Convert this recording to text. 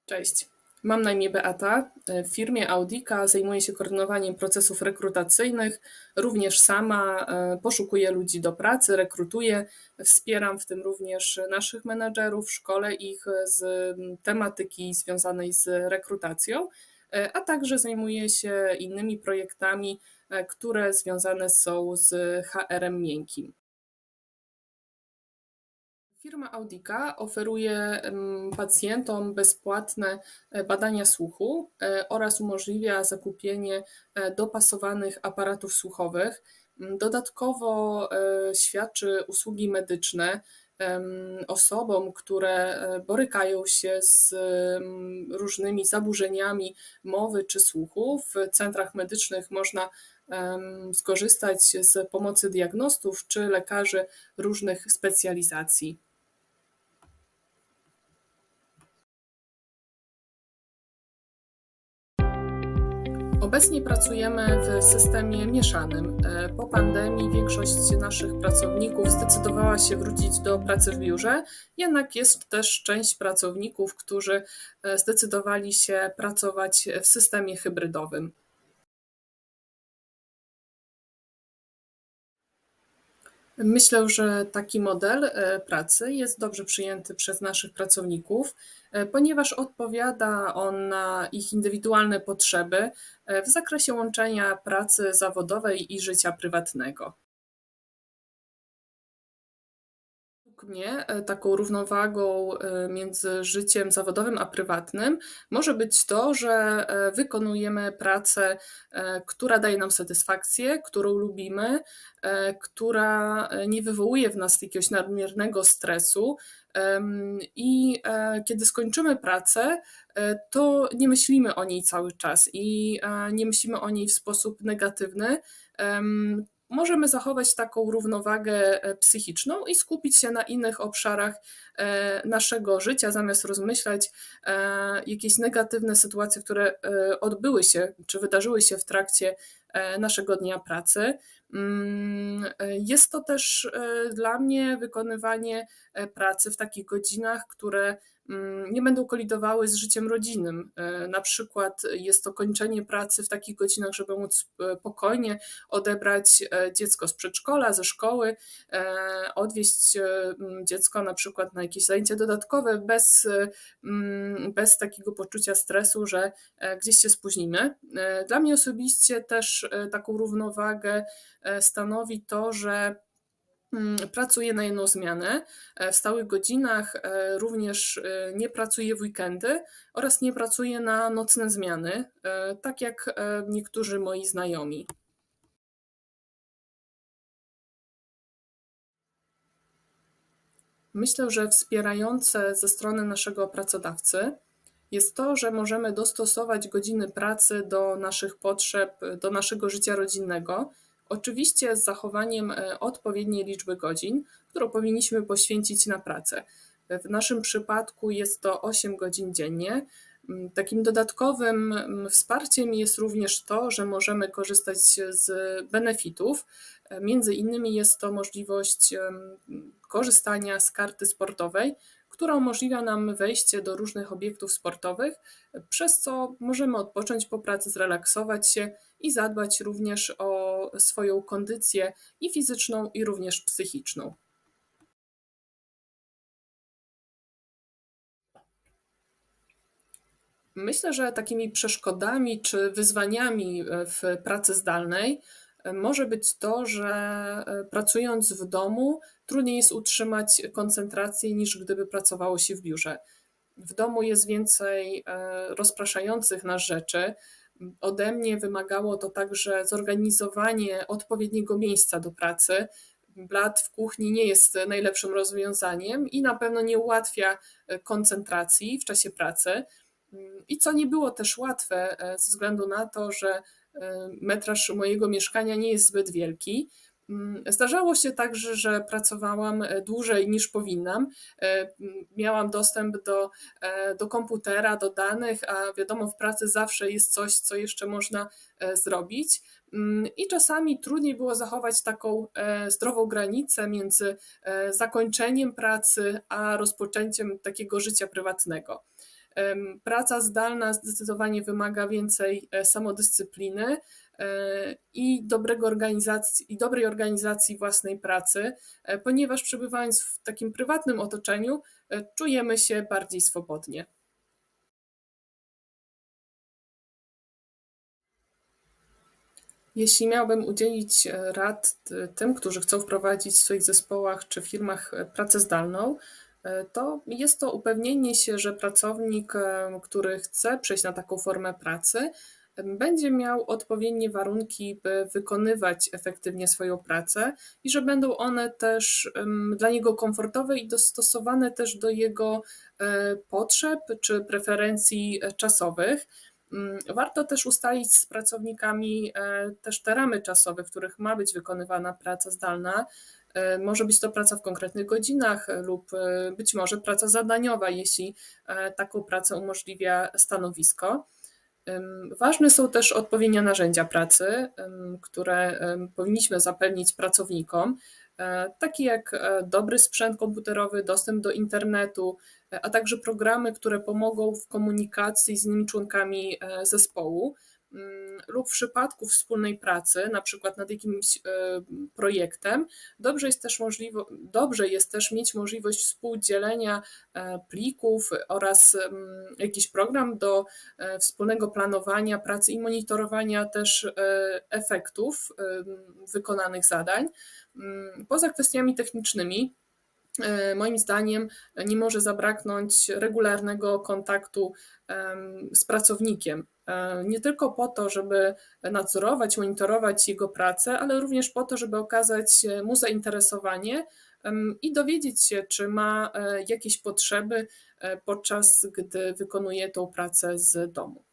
Cześć, mam na imię Beata. W firmie Audika zajmuję się koordynowaniem procesów rekrutacyjnych. Również sama poszukuję ludzi do pracy, rekrutuję, wspieram w tym również naszych menedżerów, szkolę ich z tematyki związanej z rekrutacją, a także zajmuję się innymi projektami, które związane są z HR-em miękkim. Firma Audika oferuje pacjentom bezpłatne badania słuchu oraz umożliwia zakupienie dopasowanych aparatów słuchowych. Dodatkowo świadczy usługi medyczne osobom, które borykają się z różnymi zaburzeniami mowy czy słuchu. W centrach medycznych można skorzystać z pomocy diagnostów czy lekarzy różnych specjalizacji. Obecnie pracujemy w systemie mieszanym. Po pandemii większość naszych pracowników zdecydowała się wrócić do pracy w biurze, jednak jest też część pracowników, którzy zdecydowali się pracować w systemie hybrydowym. Myślę, że taki model pracy jest dobrze przyjęty przez naszych pracowników, ponieważ odpowiada on na ich indywidualne potrzeby w zakresie łączenia pracy zawodowej i życia prywatnego. Według mnie taką równowagą między życiem zawodowym a prywatnym może być to, że wykonujemy pracę, która daje nam satysfakcję, którą lubimy, która nie wywołuje w nas jakiegoś nadmiernego stresu. I kiedy skończymy pracę, to nie myślimy o niej cały czas i nie myślimy o niej w sposób negatywny. Możemy zachować taką równowagę psychiczną i skupić się na innych obszarach naszego życia, zamiast rozmyślać jakieś negatywne sytuacje, które odbyły się czy wydarzyły się w trakcie naszego dnia pracy. Jest to też dla mnie wykonywanie pracy w takich godzinach, które nie będą kolidowały z życiem rodzinnym. Na przykład jest to kończenie pracy w takich godzinach, żeby móc spokojnie odebrać dziecko z przedszkola, ze szkoły, odwieźć dziecko na przykład na jakieś zajęcie dodatkowe bez takiego poczucia stresu, że gdzieś się spóźnimy. Dla mnie osobiście też taką równowagę stanowi to, że pracuję na jedną zmianę w stałych godzinach, również nie pracuję w weekendy oraz nie pracuję na nocne zmiany, tak jak niektórzy moi znajomi. Myślę, że wspierające ze strony naszego pracodawcy jest to, że możemy dostosować godziny pracy do naszych potrzeb, do naszego życia rodzinnego. Oczywiście z zachowaniem odpowiedniej liczby godzin, którą powinniśmy poświęcić na pracę. W naszym przypadku jest to 8 godzin dziennie. Takim dodatkowym wsparciem jest również to, że możemy korzystać z benefitów. Między innymi jest to możliwość korzystania z karty sportowej, która umożliwia nam wejście do różnych obiektów sportowych, przez co możemy odpocząć po pracy, zrelaksować się i zadbać również o swoją kondycję i fizyczną, i również psychiczną. Myślę, że takimi przeszkodami czy wyzwaniami w pracy zdalnej może być to, że pracując w domu trudniej jest utrzymać koncentrację niż gdyby pracowało się w biurze. W domu jest więcej rozpraszających nas rzeczy. Ode mnie wymagało to także zorganizowanie odpowiedniego miejsca do pracy. Blat w kuchni nie jest najlepszym rozwiązaniem i na pewno nie ułatwia koncentracji w czasie pracy. I co nie było też łatwe ze względu na to, że metraż mojego mieszkania nie jest zbyt wielki. Zdarzało się także, że pracowałam dłużej niż powinnam. Miałam dostęp do komputera, do danych, a wiadomo, w pracy zawsze jest coś, co jeszcze można zrobić. I czasami trudniej było zachować taką zdrową granicę między zakończeniem pracy a rozpoczęciem takiego życia prywatnego. Praca zdalna zdecydowanie wymaga więcej samodyscypliny i dobrej organizacji własnej pracy, ponieważ przebywając w takim prywatnym otoczeniu, czujemy się bardziej swobodnie. Jeśli miałabym udzielić rad tym, którzy chcą wprowadzić w swoich zespołach czy firmach pracę zdalną, to jest to upewnienie się, że pracownik, który chce przejść na taką formę pracy, będzie miał odpowiednie warunki, by wykonywać efektywnie swoją pracę i że będą one też dla niego komfortowe i dostosowane też do jego potrzeb czy preferencji czasowych. Warto też ustalić z pracownikami też te ramy czasowe, w których ma być wykonywana praca zdalna. Może być to praca w konkretnych godzinach lub być może praca zadaniowa, jeśli taką pracę umożliwia stanowisko. Ważne są też odpowiednie narzędzia pracy, które powinniśmy zapewnić pracownikom, takie jak dobry sprzęt komputerowy, dostęp do internetu, a także programy, które pomogą w komunikacji z innymi członkami zespołu lub w przypadku wspólnej pracy, na przykład nad jakimś projektem, dobrze jest też mieć możliwość współdzielenia plików oraz jakiś program do wspólnego planowania pracy i monitorowania też efektów wykonanych zadań. Poza kwestiami technicznymi, moim zdaniem nie może zabraknąć regularnego kontaktu z pracownikiem. Nie tylko po to, żeby nadzorować, monitorować jego pracę, ale również po to, żeby okazać mu zainteresowanie i dowiedzieć się, czy ma jakieś potrzeby, podczas gdy wykonuje tą pracę z domu.